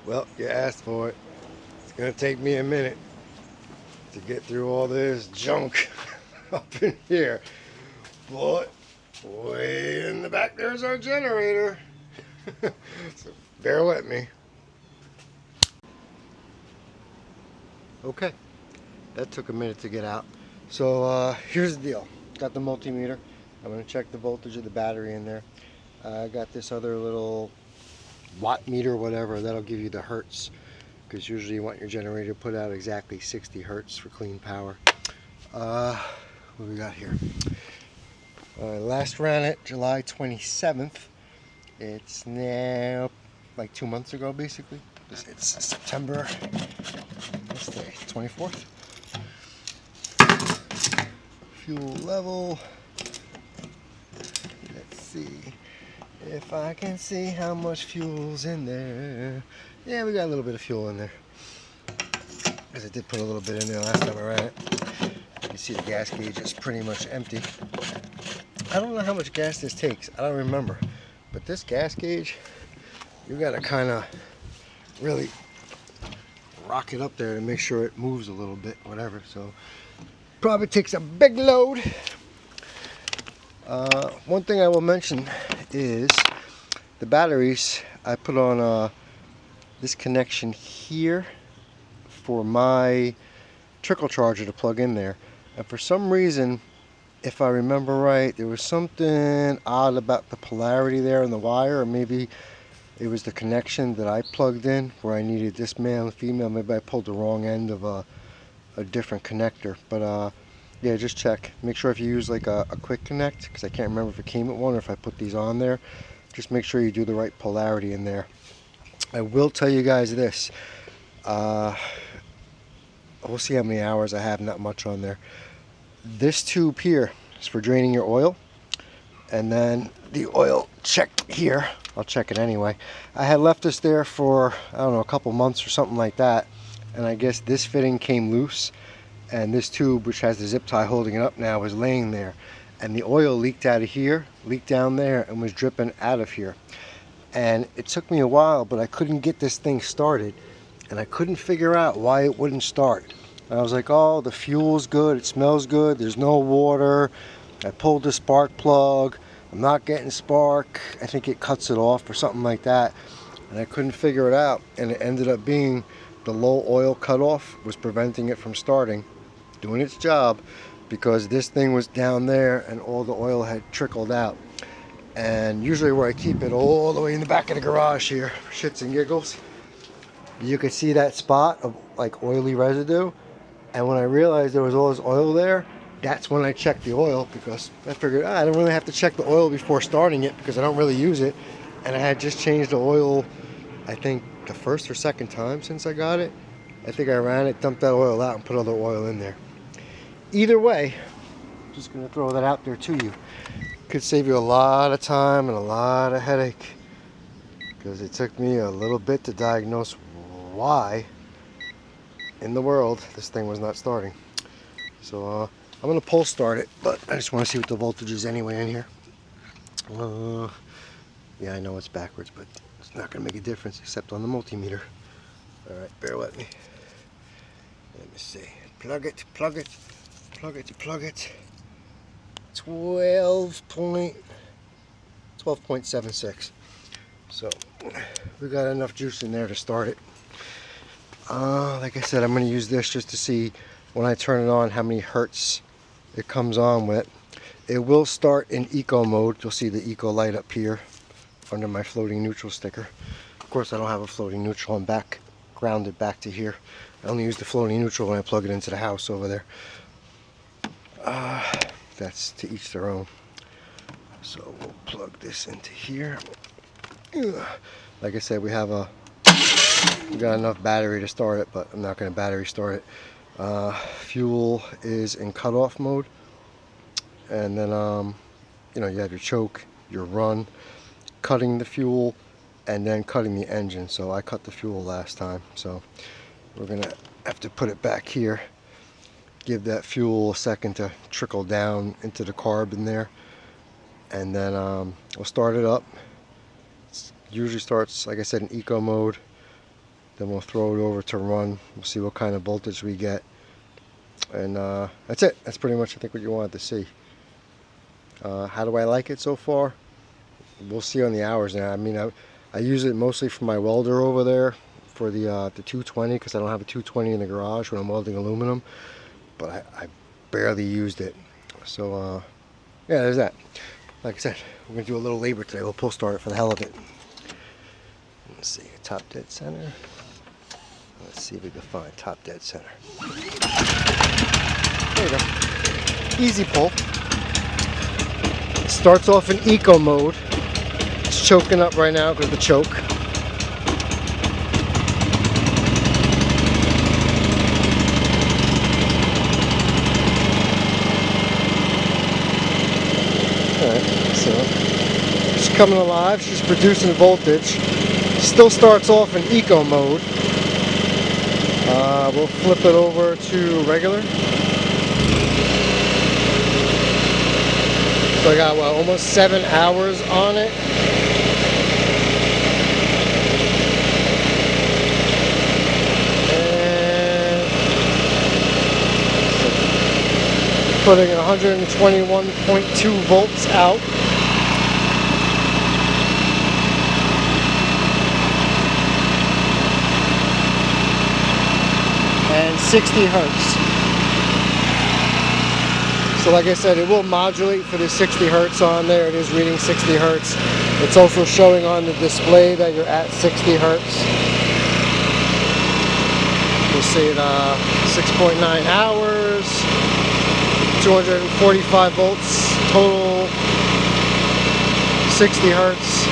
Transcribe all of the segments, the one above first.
Well, you asked for it. It's gonna take me a minute to get through all this junk up in here. But way in the back there's our generator. So bear with me. Okay, that took a minute to get out. So here's the deal. Got the multimeter. I'm gonna check the voltage of the battery in there. I got this other little watt meter, whatever, that'll give you the hertz, because usually you want your generator to put out exactly 60 hertz for clean power. What do we got here? Last ran it July 27th. It's now like 2 months ago, basically. It's September, what's today, 24th. Fuel level. Let's see if I can see how much fuel's in there. Yeah, we got a little bit of fuel in there, because I did put a little bit in there last time I ran it. You can see the gas gauge is pretty much empty. I don't know how much gas this takes. I don't remember. But this gas gauge, you gotta kind of really rock it up there to make sure it moves a little bit, whatever. So probably takes a big load. One thing I will mention is the batteries. I put on this connection here for my trickle charger to plug in there, and for some reason, if I remember right, there was something odd about the polarity there in the wire, or maybe it was the connection that I plugged in where I needed this male and female. Maybe I pulled the wrong end of a different connector. But yeah, just check. Make sure if you use like a quick connect, because I can't remember if it came with one or if I put these on there. Just make sure you do the right polarity in there. I will tell you guys this. We'll see how many hours I have, not much on there. This tube here is for draining your oil, and then the oil check here, I'll check it anyway. I had left this there for, I don't know, a couple months or something like that, and I guess this fitting came loose, and this tube, which has the zip tie holding it up now, was laying there, and the oil leaked out of here, leaked down there, and was dripping out of here. And it took me a while, but I couldn't get this thing started, and I couldn't figure out why it wouldn't start. And I was like, oh, the fuel's good, it smells good, there's no water. I pulled the spark plug, I'm not getting spark. I think it cuts it off or something like that. And I couldn't figure it out, and it ended up being the low oil cutoff was preventing it from starting, doing its job, because this thing was down there and all the oil had trickled out. And usually where I keep it, all the way in the back of the garage here, for shits and giggles, you could see that spot of like oily residue. And when I realized there was all this oil there, that's when I checked the oil, because I figured I don't really have to check the oil before starting it because I don't really use it. And I had just changed the oil, I think the first or second time since I got it. I think I ran it, dumped that oil out, and put other oil in there. Either way, I'm just going to throw that out there to you. Could save you a lot of time and a lot of headache, because it took me a little bit to diagnose why in the world this thing was not starting. So I'm going to pull start it, but I just want to see what the voltage is anyway in here. Yeah, I know it's backwards, but it's not going to make a difference except on the multimeter. Alright, bear with me. Let me see. Plug it, plug it, plug it, plug it. 12.76. So we got enough juice in there to start it. Like I said, I'm going to use this just to see when I turn it on how many hertz it comes on with. It will start in eco mode. You'll see the eco light up here under my floating neutral sticker. Of course, I don't have a floating neutral. I'm back grounded back to here. I only use the floating neutral when I plug it into the house over there. That's to each their own. So we'll plug this into here. Like I said, we got enough battery to start it, but I'm not going to battery start it. Fuel is in cutoff mode, and then you know, you have your choke, your run, cutting the fuel, and then cutting the engine. So I cut the fuel last time, so we're gonna have to put it back here, give that fuel a second to trickle down into the carb in there, and then we'll start it up. It usually starts, like I said, in eco mode. Then we'll throw it over to run. We'll see what kind of voltage we get. And that's it. That's pretty much, I think, what you wanted to see. How do I like it so far? We'll see on the hours now. I mean, I use it mostly for my welder over there for the 220, because I don't have a 220 in the garage when I'm welding aluminum. But I barely used it. So, yeah, there's that. Like I said, we're going to do a little labor today. We'll pull start it for the hell of it. Let's see, top dead center. Let's see if we can find top dead center. There you go. Easy pull. It starts off in eco mode. It's choking up right now because of the choke. Alright, so she's coming alive, she's producing voltage. Still starts off in eco mode. We'll flip it over to regular. So I got, well, almost 7 hours on it. And putting 121.2 volts out. And 60 hertz. So like I said, it will modulate for the 60 hertz on there. It is reading 60 hertz. It's also showing on the display that you're at 60 hertz. We'll see it 6.9 hours, 245 volts total, 60 hertz.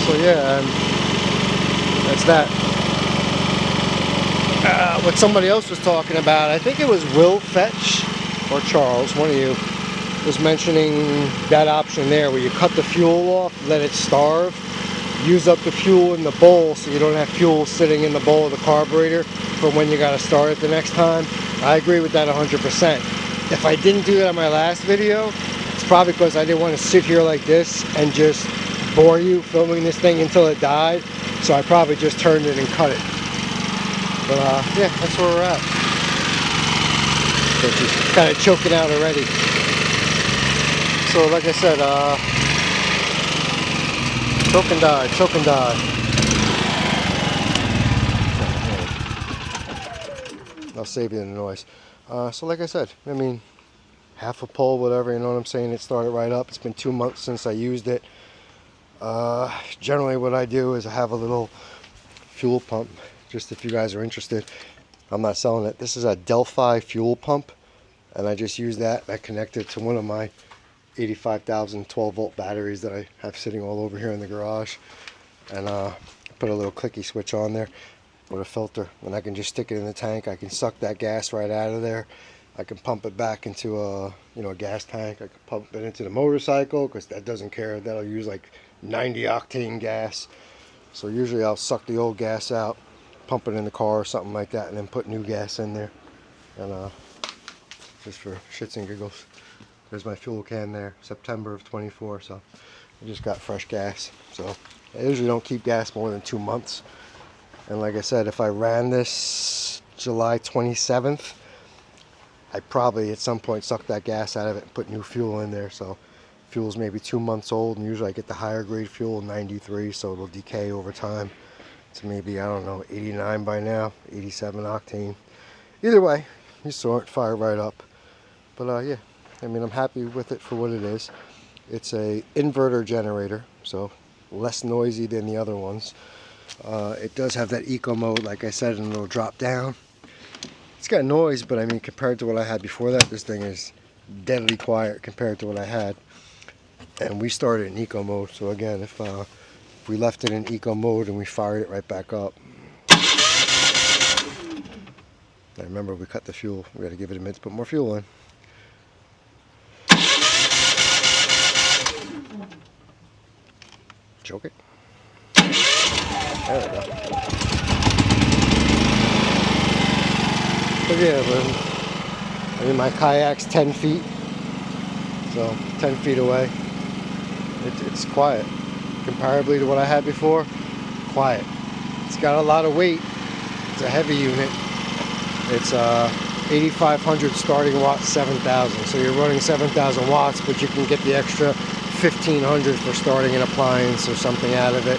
So yeah, that's that. What somebody else was talking about, I think it was Will Fetch or Charles, one of you, was mentioning that option there where you cut the fuel off, let it starve, use up the fuel in the bowl so you don't have fuel sitting in the bowl of the carburetor for when you got to start it the next time. I agree with that 100%. If I didn't do that on my last video, it's probably because I didn't want to sit here like this and just bore you filming this thing until it died, so I probably just turned it and cut it. But yeah, that's where we're at. So she's kind of choking out already. So like I said, choke and die, choke and die. I'll save you the noise. So like I said, I mean, half a pole, whatever, you know what I'm saying? It started right up. It's been 2 months since I used it. Generally what I do is I have a little fuel pump. Just if you guys are interested, I'm not selling it. This is a Delphi fuel pump, and I just use that. I connect it to one of my 85,000 12-volt batteries that I have sitting all over here in the garage, and put a little clicky switch on there with a filter, and I can just stick it in the tank. I can suck that gas right out of there. I can pump it back into a a gas tank. I can pump it into the motorcycle because that doesn't care. That'll use like 90 octane gas. So usually I'll suck the old gas out, pump it in the car or something like that, and then put new gas in there, and just for shits and giggles. There's my fuel can there, September of 24, so I just got fresh gas. So I usually don't keep gas more than 2 months, and like I said, if I ran this July 27th, I probably at some point suck that gas out of it and put new fuel in there. So fuel's maybe 2 months old, and usually I get the higher grade fuel, 93, so it'll decay over time. It's maybe, I don't know, 89 by now, 87 octane. Either way, you saw it fire right up. But yeah, I mean, I'm happy with it for what it is. It's a inverter generator, so less noisy than the other ones. It does have that eco mode, like I said, and it'll drop down. It's got noise, but I mean, compared to what I had before that, this thing is deadly quiet compared to what I had. And we started in eco mode, so again, if we left it in eco mode and we fired it right back up. I remember we cut the fuel. We got to give it a minute to put more fuel in. Choke it. There we go. But yeah, I mean, my kayak's 10 feet, so 10 feet away. It's quiet. Comparably to what I had before, quiet. It's got a lot of weight. It's a heavy unit. It's 8,500 starting watts, 7,000. So you're running 7,000 watts, but you can get the extra 1,500 for starting an appliance or something out of it.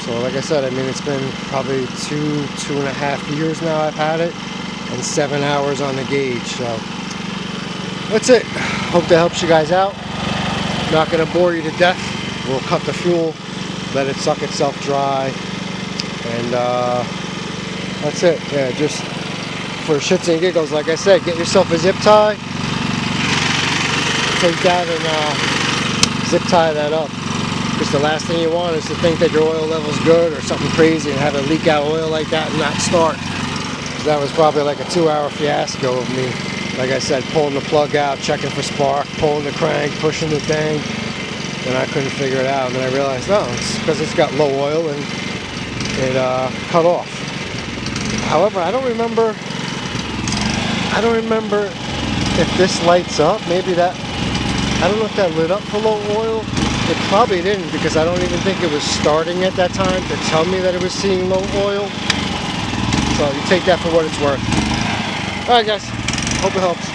So like I said, I mean, it's been probably 2.5 years now I've had it, and 7 hours on the gauge. So that's it. Hope that helps you guys out. Not going to bore you to death. We'll cut the fuel, let it suck itself dry, and that's it. Yeah, just for shits and giggles, like I said, get yourself a zip tie. Take that and zip tie that up. Because the last thing you want is to think that your oil level's good or something crazy and have it leak out oil like that and not start. Because that was probably like a 2-hour fiasco of me. Like I said, pulling the plug out, checking for spark, pulling the crank, pushing the thing, and I couldn't figure it out. And then I realized, no, it's because it's got low oil and it cut off. However, I don't remember if this lights up. Maybe that, I don't know if that lit up for low oil. It probably didn't, because I don't even think it was starting at that time to tell me that it was seeing low oil. So you take that for what it's worth. Alright guys, hope it helps.